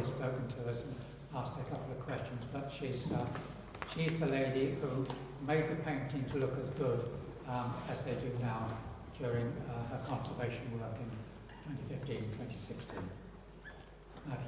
already spoken to us and asked a couple of questions, but she's the lady who made the painting to look as good as they do now during her conservation work in 2015, 2016. Madeline.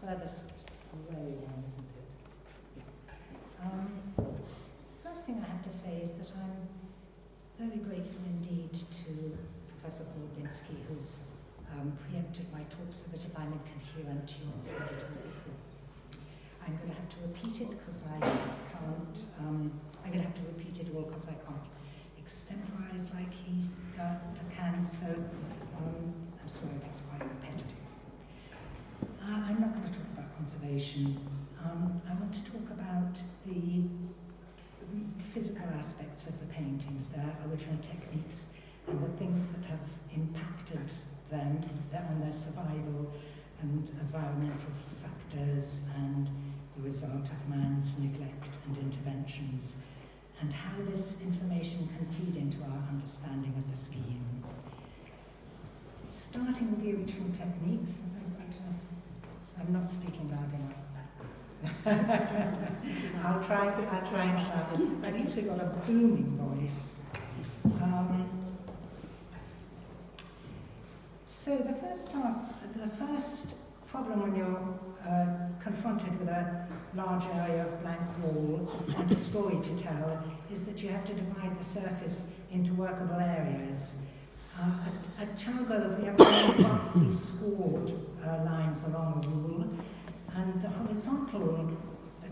Furthest away one, isn't it? First thing I have to say is that I'm very grateful indeed to Professor Polbinski, who's preempted my talk so that if I'm incoherent, you'll heard it all before. I'm going to have to repeat it because I can't. I'm going to have to repeat it all because I can't extemporize like he can. So I'm sorry, that's quite repetitive. I'm not going to talk about conservation. I want to talk about the physical aspects of the paintings, their original techniques, and the things that have impacted them on their survival and environmental factors and the result of man's neglect and interventions, and how this information can feed into our understanding of the scheme. Starting with the original techniques, I'm not speaking loud enough. I'll try and shout it. I've usually got a booming voice. So the first problem when you're confronted with a large area of blank wall and a story to tell is that you have to divide the surface into workable areas. At Chalgrove, we have very roughly scored lines along the wall, and the horizontal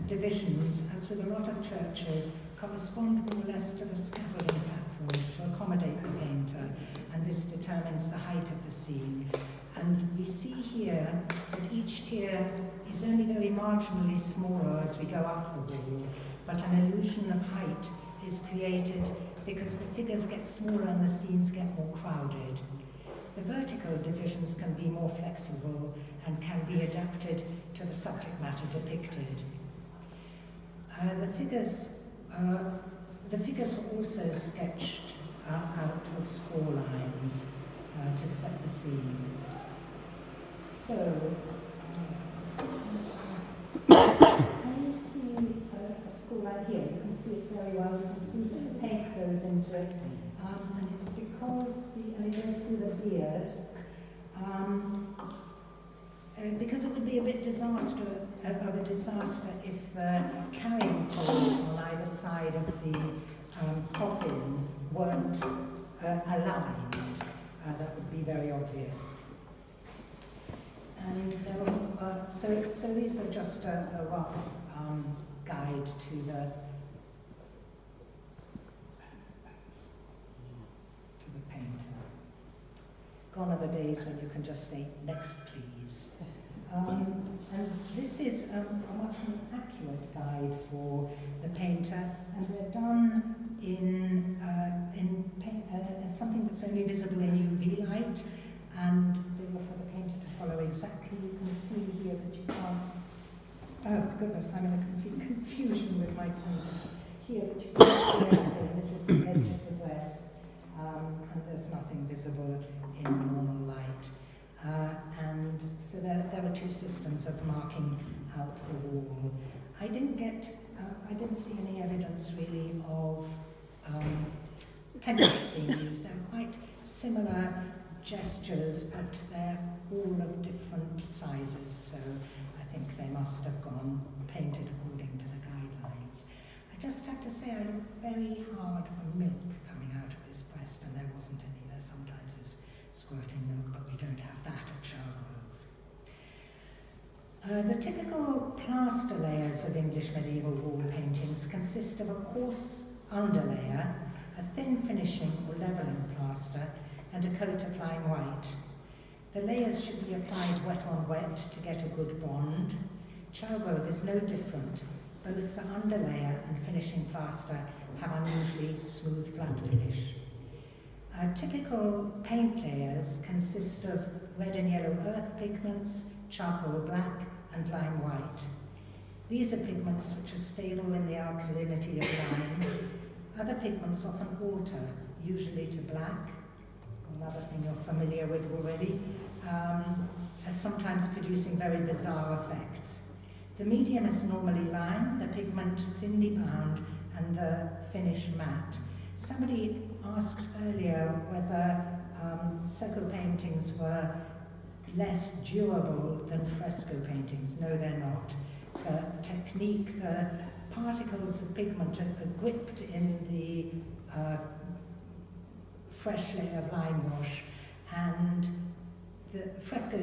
divisions, as with a lot of churches, correspond more or less to the scaffolding platforms to accommodate the painter, and this determines the height of the scene. And we see here that each tier is only very marginally smaller as we go up the wall, but an illusion of height is created because the figures get smaller and the scenes get more crowded. The vertical divisions can be more flexible and can be adapted to the subject matter depicted. The figures are also sketched out with score lines to set the scene. So, can you see a score line here? You can see it very well. You can see the paint goes into it, and it's because and it goes through the beard. Because it would be a bit of a disaster if the carrying poles on either side of the coffin weren't aligned. That would be very obvious. And so these are just a rough guide to the painter. Gone are the days when you can just say, "Next, please." And this is a much more accurate guide for the painter, and they're done in something that's only visible in UV light, and they offer the painter to follow exactly. You can see here that you can't. Oh goodness, I'm in a complete confusion with my pointer. Here that you can't see anything. This is the edge of the breast, and there's nothing visible in normal light. And so there are two systems of marking out the wall. I didn't see any evidence really of techniques being used. They're quite similar gestures, but they're all of different sizes, so I think they must have gone painted according to the guidelines. I just have to say I look very hard for milk coming out of this breast, and there wasn't any. There sometimes is squirting milk, but we don't have that at Chalgrove. The typical plaster layers of English medieval wall paintings consist of a coarse underlayer, a thin finishing or levelling plaster, and a coat of lime white. The layers should be applied wet on wet to get a good bond. Chalgrove is no different. Both the underlayer and finishing plaster have unusually smooth flat finish. Typical paint layers consist of red and yellow earth pigments, charcoal black, and lime white. These are pigments which are stable in the alkalinity of lime. Other pigments often alter, usually to black, another thing you're familiar with already, as sometimes producing very bizarre effects. The medium is normally lime, the pigment thinly bound, and the finish matte. Somebody asked earlier whether stucco paintings were less durable than fresco paintings. No, they're not. The technique, the particles of pigment are gripped in the fresh layer of lime wash, and the fresco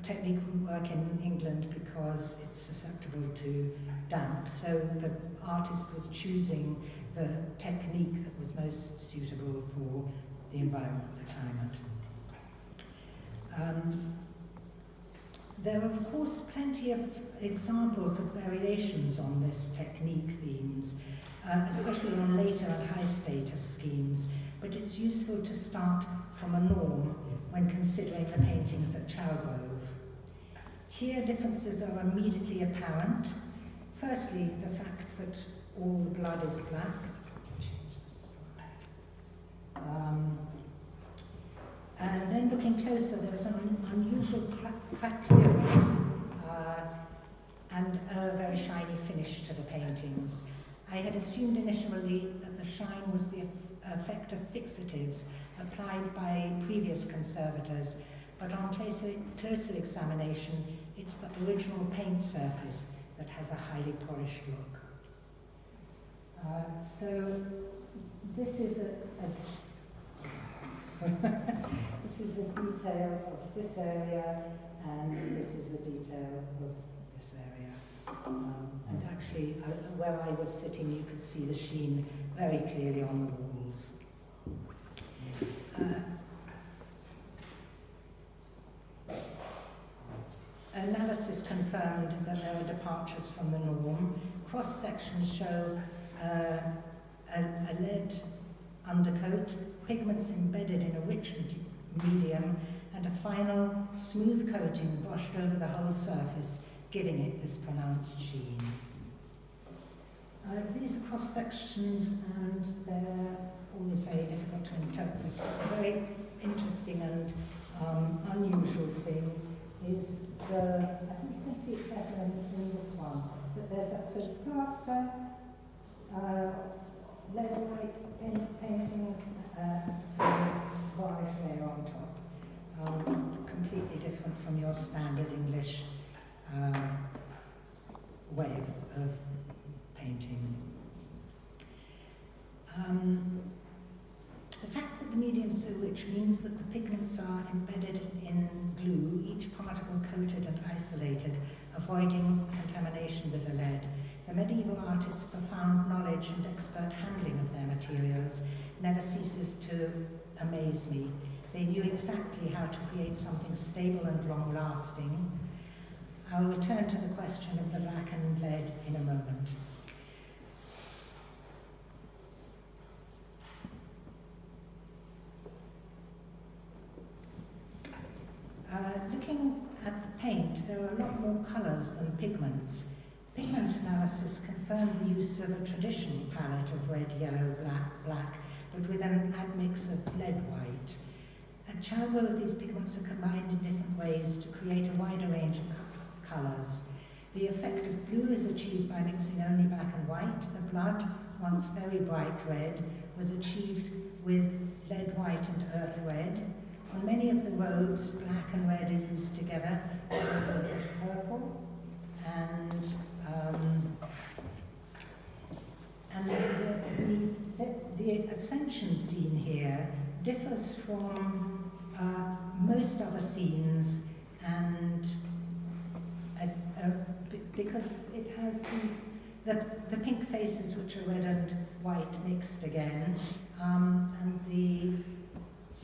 technique wouldn't work in England because it's susceptible to damp. So the artist was choosing the technique that was most suitable for the environment, the climate. There are, of course, plenty of examples of variations on this technique themes, especially on later and high-status schemes, but it's useful to start from a norm when considering the paintings at Chalgrove. Here, differences are immediately apparent. Firstly, the fact that all the blood is black. Let's change this slide. And then looking closer, there's an unusual crack clearing and a very shiny finish to the paintings. I had assumed initially that the shine was the effect of fixatives applied by previous conservators, but on closer examination, it's the original paint surface that has a highly polished look. So this is this is a detail of this area, and this is a detail of this area. And actually, where I was sitting, you could see the sheen very clearly on the walls. Analysis confirmed that there are departures from the norm. Cross-sections show a lead undercoat, pigments embedded in a rich medium, and a final smooth coating brushed over the whole surface, giving it this pronounced sheen. These are cross-sections, and they're always very difficult to interpret. A very interesting and unusual thing is I think you can see it better in this one, that there's that sort of plaster, leather white paintings, varnish layer on top. Completely different from your standard English way of painting. The fact that the medium is so rich means that the pigments are embedded in glue, each particle coated and isolated, avoiding contamination with the lead. The medieval artists' profound knowledge and expert handling of their materials never ceases to amaze me. They knew exactly how to create something stable and long-lasting. I'll return to the question of the blackened lead in a moment. Looking at the paint, there are a lot more colours than pigments. Pigment analysis confirmed the use of a traditional palette of red, yellow, black, but with an admix of lead white. At Chalgrove, these pigments are combined in different ways to create a wider range of colours. The effect of blue is achieved by mixing only black and white. The blood, once very bright red, was achieved with lead white and earth red. On many of the robes, black and red are used together to make purple, and the ascension scene here differs from most other scenes, and because it has the pink faces which are red and white mixed again, and the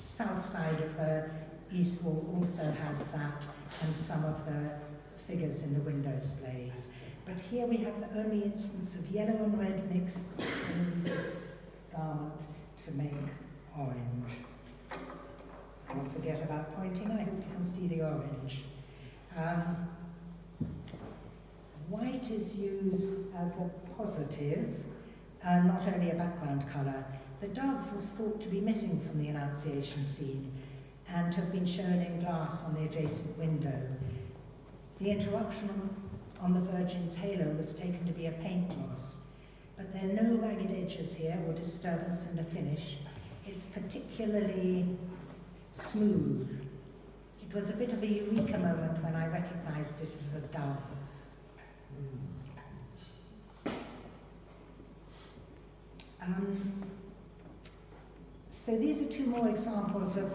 south side of the east wall also has that, and some of the figures in the window displays. But here we have the only instance of yellow and red mixed in this garment to make orange. Don't forget about pointing, I hope you can see the orange. White is used as a positive, not only a background colour. The dove was thought to be missing from the Annunciation scene and to have been shown in glass on the adjacent window. The interruption on the Virgin's halo was taken to be a paint loss, but there are no ragged edges here or disturbance in the finish. It's particularly smooth. It was a bit of a eureka moment when I recognised it as a dove. So these are two more examples of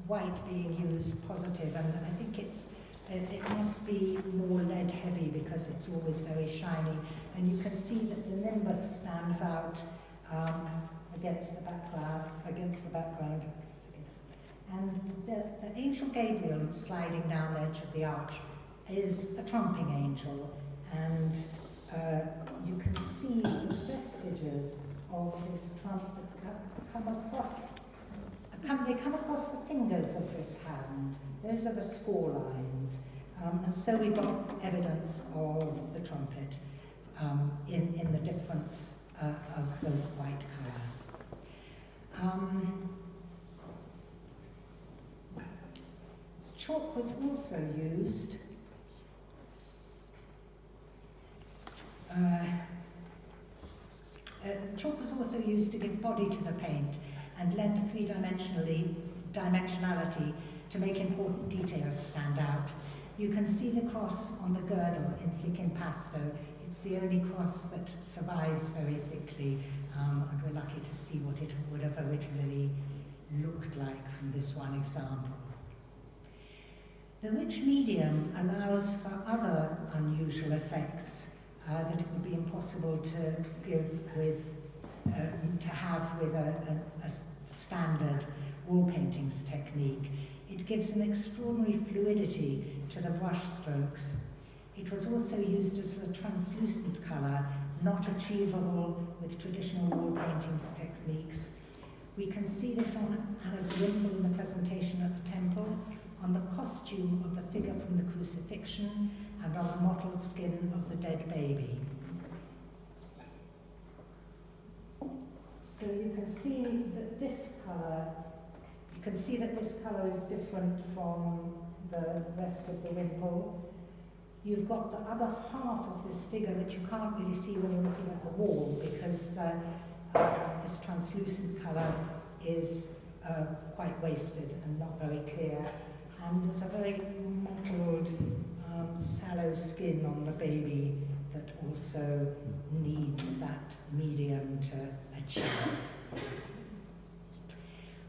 white being used positive, and I think it must be more lead heavy because it's always very shiny, and you can see that the nimbus stands out against the background. And the angel Gabriel sliding down the edge of the arch is a trumping angel, and you can see the vestiges of this trump that come across the fingers of this hand. Those are the score lines, and so we've got evidence of the trumpet in the difference of the white colour. Chalk was also used chalk was also used to give body to the paint and lend three-dimensionality to make important details stand out. You can see the cross on the girdle in thick impasto. It's the only cross that survives very thickly, and we're lucky to see what it would have originally looked like from this one example. The rich medium allows for other unusual effects that it would be impossible to give with, to have with a standard wall paintings technique. It gives an extraordinary fluidity to the brush strokes. It was also used as a translucent colour, not achievable with traditional wall paintings techniques. We can see this on Anna's wimple in the presentation at the temple, on the costume of the figure from the crucifixion, and on the mottled skin of the dead baby. So you can see that this colour, is different from the rest of the wimple. You've got the other half of this figure that you can't really see when you're looking at the wall, because this translucent colour is quite wasted and not very clear. And there's a very mottled, sallow skin on the baby that also needs that medium to achieve.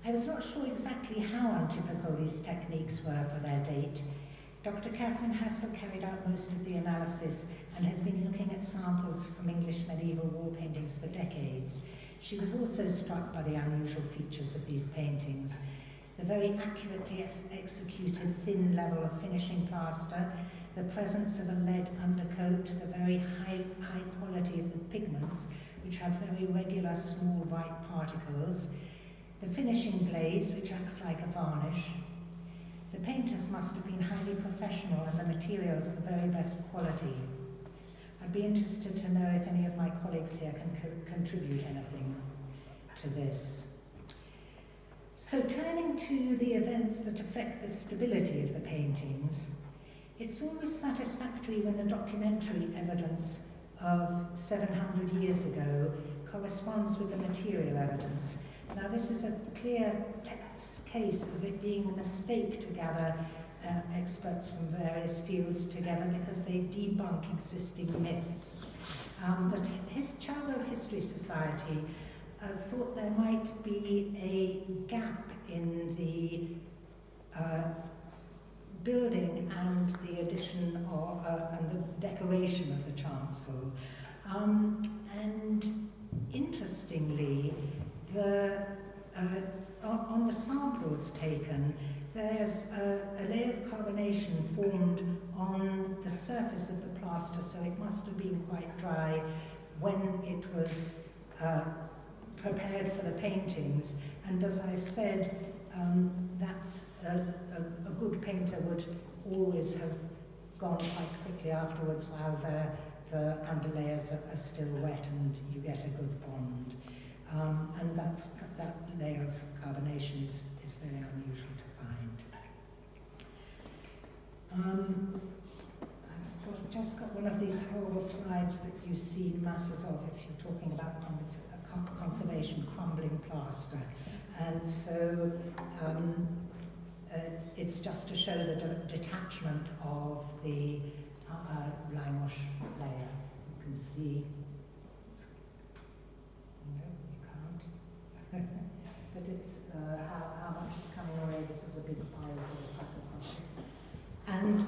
I was not sure exactly how untypical these techniques were for their date. Dr. Catherine Hassel carried out most of the analysis and has been looking at samples from English medieval wall paintings for decades. She was also struck by the unusual features of these paintings. The very accurately executed thin level of finishing plaster, the presence of a lead undercoat, the very high quality of the pigments, which have very regular small white particles, the finishing glaze, which acts like a varnish. The painters must have been highly professional and the materials the very best quality. I'd be interested to know if any of my colleagues here can contribute anything to this. So turning to the events that affect the stability of the paintings, it's always satisfactory when the documentary evidence of 700 years ago corresponds with the material evidence. Now this is a clear case of it being a mistake to gather experts from various fields together because they debunk existing myths. The Child History Society thought there might be a gap in the building and the addition of, and the decoration of the chancel. And interestingly, on the samples taken, there's a layer of carbonation formed on the surface of the plaster, so it must have been quite dry when it was prepared for the paintings. And as I've said, that's a good painter would always have gone quite quickly afterwards while the underlayers are still wet and you get a good bond. And that layer of carbonation is very unusual to find. I've just got one of these horrible slides that you see masses of if you're talking about conservation, crumbling plaster. And so it's just to show the detachment of the lime wash layer. You can see, no, you can't, but it's how much is coming away. This is a big pile of and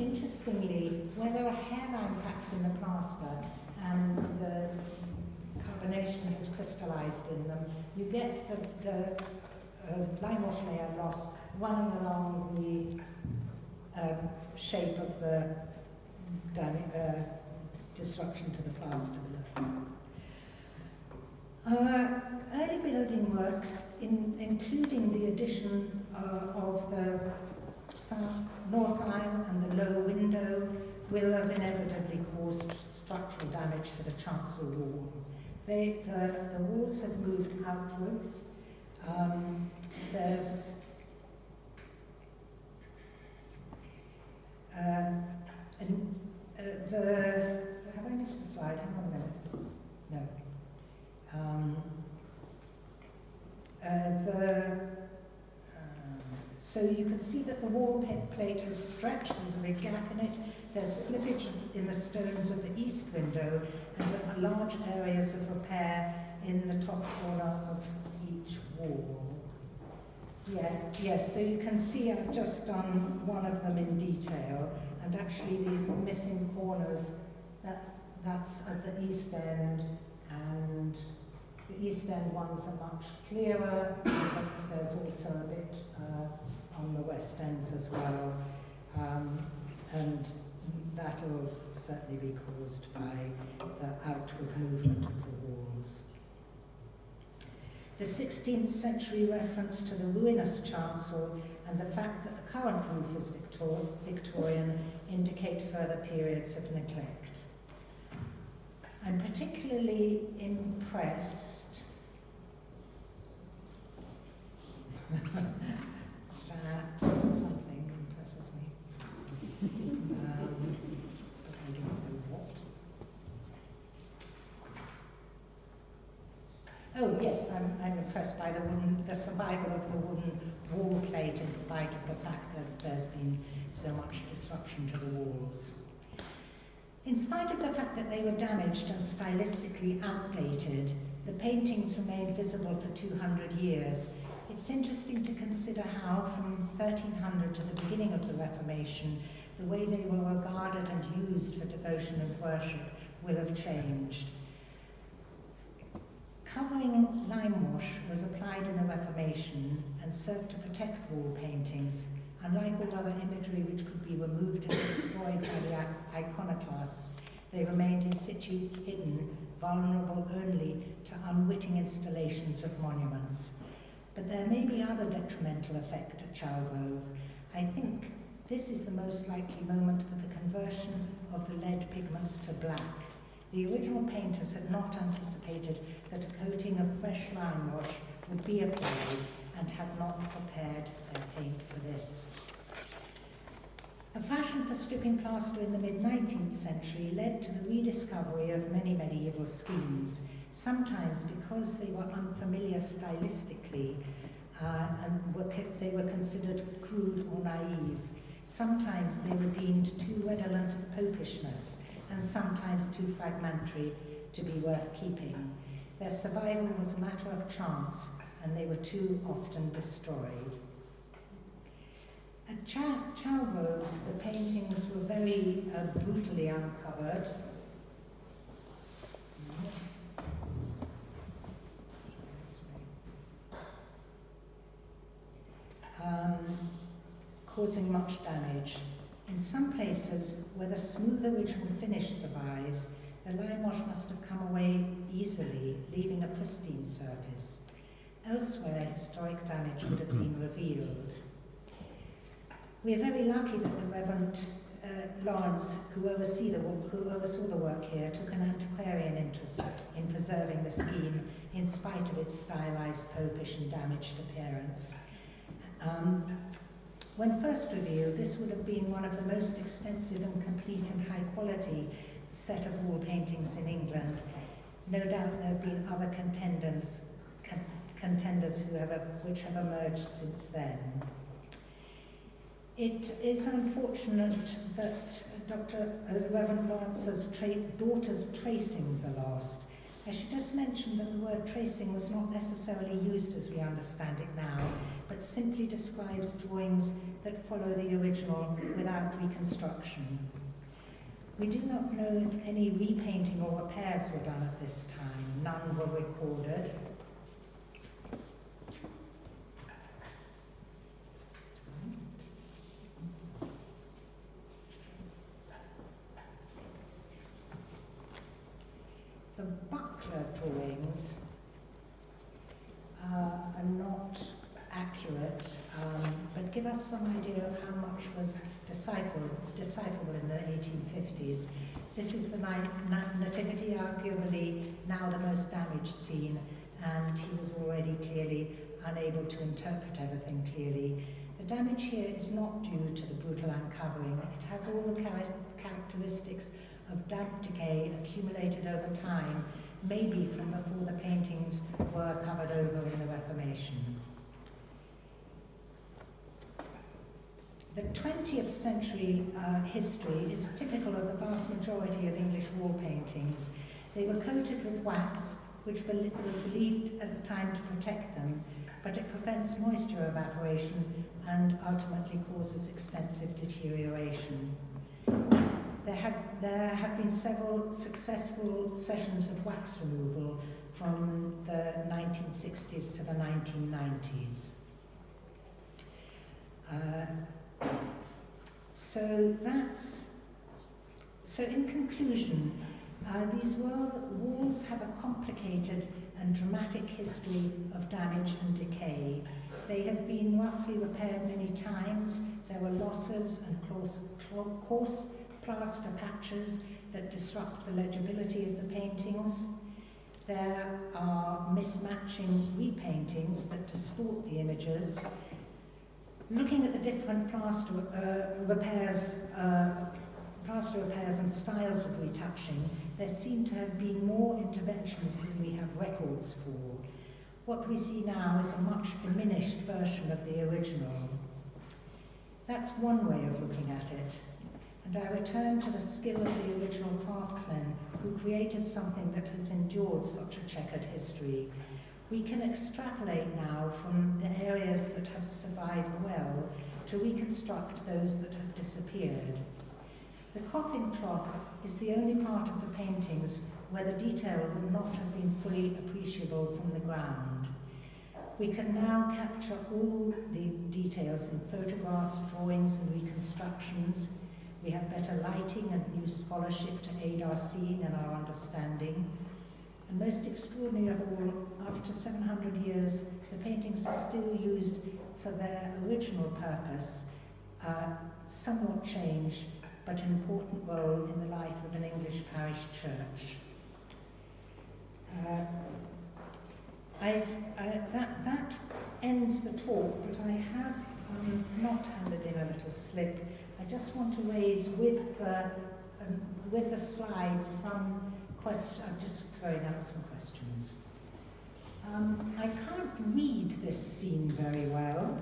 interestingly, where there are hairline cracks in the plaster and the carbonation has crystallized in them, you get the lime wash layer loss running along the shape of the destruction to the plaster below. Early building works, including the addition of the north aisle and the low window, will have inevitably caused structural damage to the chancel wall. The walls have moved outwards. There's have I missed a slide? Hang on a minute. No. So you can see that the wall plate has stretched. There's a big gap in it. There's slippage in the stones of the east window and large areas of repair in the top corner of each wall. Yes, so you can see I've just done one of them in detail, and actually these missing corners, that's at the east end, and the east end ones are much clearer, but there's also a bit on the west ends as well, and that'll certainly be caused by the outward movement of the walls. The 16th century reference to the ruinous chancel and the fact that the current roof is Victorian indicate further periods of neglect. I'm particularly impressed that something impresses me. I don't know what. Oh yes, I'm impressed by the survival of the wooden wall plate in spite of the fact that there's been so much disruption to the walls. In spite of the fact that they were damaged and stylistically outdated, the paintings remained visible for 200 years. It's interesting to consider how, from 1300 to the beginning of the Reformation, the way they were regarded and used for devotion and worship will have changed. Covering lime wash was applied in the Reformation and served to protect wall paintings. Unlike all other imagery which could be removed and destroyed by the iconoclasts, they remained in situ hidden, vulnerable only to unwitting installations of monuments. But there may be other detrimental effect at Chalgrove. I think this is the most likely moment for the conversion of the lead pigments to black. The original painters had not anticipated that a coating of fresh lime wash would be applied and had not prepared their paint for this. A fashion for stripping plaster in the mid-19th century led to the rediscovery of many medieval schemes, sometimes because they were unfamiliar stylistically and they were considered crude or naive. Sometimes they were deemed too redolent of popishness, and sometimes too fragmentary to be worth keeping. Their survival was a matter of chance, and they were too often destroyed. At Chalrose, the paintings were very brutally uncovered. Causing much damage. In some places, where the smooth original finish survives, the lime wash must have come away easily, leaving a pristine surface. Elsewhere, historic damage would have been revealed. We are very lucky that the Reverend Lawrence, who oversaw the work here, took an antiquarian interest in preserving the scheme in spite of its stylized, popish and damaged appearance. When first revealed, this would have been one of the most extensive and complete and high-quality set of wall paintings in England. No doubt there have been other contenders which have emerged since then. It is unfortunate that Reverend Lawrence's daughter's tracings are lost. I should just mention that the word tracing was not necessarily used as we understand it now, but simply describes drawings that follow the original without reconstruction. We do not know if any repainting or repairs were done at this time. None were recorded. The buckler drawings are not accurate, but give us some idea of how much was decipherable in the 1850s. This is the Nativity, arguably now the most damaged scene, and he was already clearly unable to interpret everything clearly. The damage here is not due to the brutal uncovering. It has all the characteristics of damp decay accumulated over time, maybe from before the paintings were covered over in the Reformation. The 20th century history is typical of the vast majority of English wall paintings. They were coated with wax, which was believed at the time to protect them, but it prevents moisture evaporation and ultimately causes extensive deterioration. There have been several successful sessions of wax removal from the 1960s to the 1990s. So in conclusion, these walls have a complicated and dramatic history of damage and decay. They have been roughly repaired many times. There were losses and coarse plaster patches that disrupt the legibility of the paintings. There are mismatching repaintings that distort the images. Looking at the different plaster repairs and styles of retouching, there seem to have been more interventions than we have records for. What we see now is a much diminished version of the original. That's one way of looking at it. And I return to the skill of the original craftsmen who created something that has endured such a checkered history. We can extrapolate now from the areas that have survived well to reconstruct those that have disappeared. The coffin cloth is the only part of the paintings where the detail would not have been fully appreciable from the ground. We can now capture all the details in photographs, drawings and reconstructions. We have better lighting and new scholarship to aid our seeing and our understanding. And most extraordinary of all, after 700 years, the paintings are still used for their original purpose, somewhat changed, but an important role in the life of an English parish church. That ends the talk, but I have not handed in a little slip. I just want to raise with the slides some questions. I'm just throwing out some questions. I can't read this scene very well.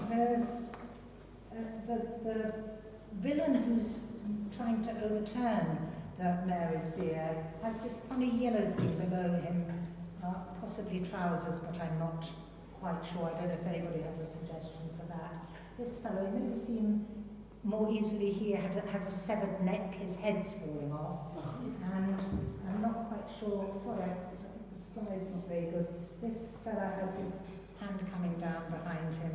There's the villain who's trying to overturn the Mary's bier has this funny yellow thing below him, possibly trousers, but I'm not quite sure. I don't know if anybody has a suggestion for that. This fellow, you maybe see him more easily here, has a severed neck, his head's falling off, and I'm not quite sure, sorry, I think the slide's not very good. This fellow has his hand coming down behind him.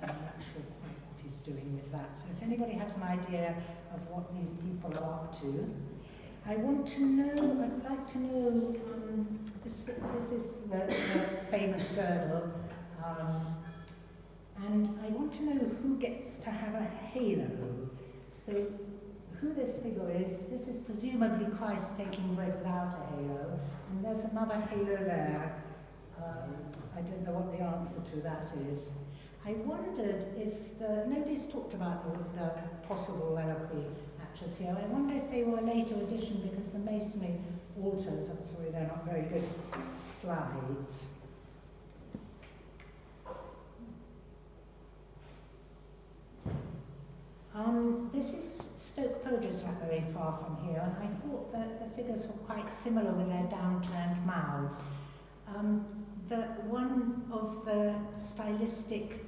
I'm not sure quite what he's doing with that. So if anybody has an idea of what these people are up to, I'd like to know, this is the famous girdle, and I want to know who gets to have a halo. So who this figure is, this is presumably Christ taking bread without a halo, and there's another halo there. I don't know what the answer to that is. I wondered if nobody's talked about the possible reliquary actors here. I wonder if they were a later addition because the masonry altars, I'm sorry, they're not very good slides. This is Stoke Poges not very far from here, and I thought that the figures were quite similar with their downturned mouths. One of the stylistic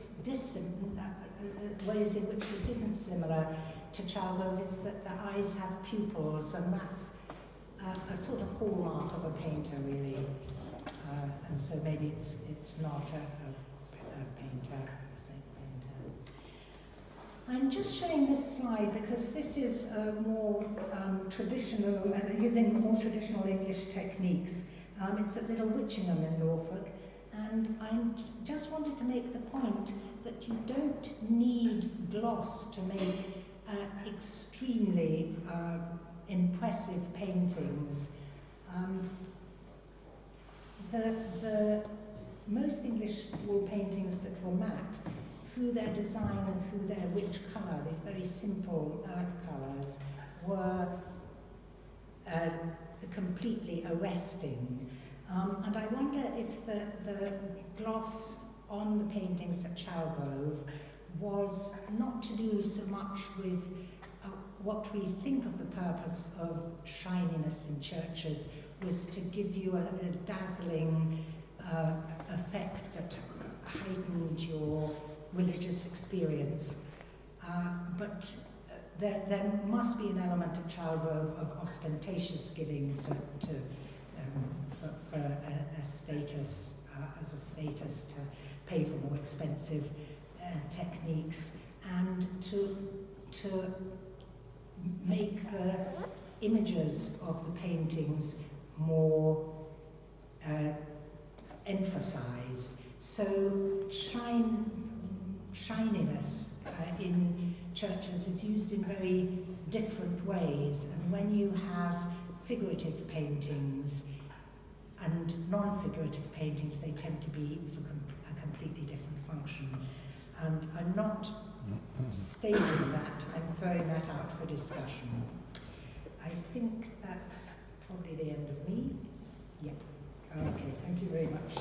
ways in which this isn't similar to Chalgove is that the eyes have pupils, and that's a sort of hallmark of a painter, really. And so maybe it's not a painter, the same painter. I'm just showing this slide because this is more traditional, using more traditional English techniques. It's at Little Witchingham in Norfolk, and I just wanted to make the point that you don't need gloss to make extremely impressive paintings. The most English wall paintings that were matte, through their design and through their rich colour, these very simple earth colours, were completely arresting. And I wonder if the gloss on the paintings at Chalgove was not to do so much with what we think of the purpose of shininess in churches, was to give you a dazzling effect that heightened your religious experience. But there must be an element at Chalgove of ostentatious giving for a status, as a status to pay for more expensive techniques, and to make the images of the paintings more emphasized. So shininess in churches is used in very different ways, and when you have figurative paintings and non-figurative paintings, they tend to be for a completely different function. And I'm not stating that, I'm throwing that out for discussion. I think that's probably the end of me. Yeah. Okay, thank you very much.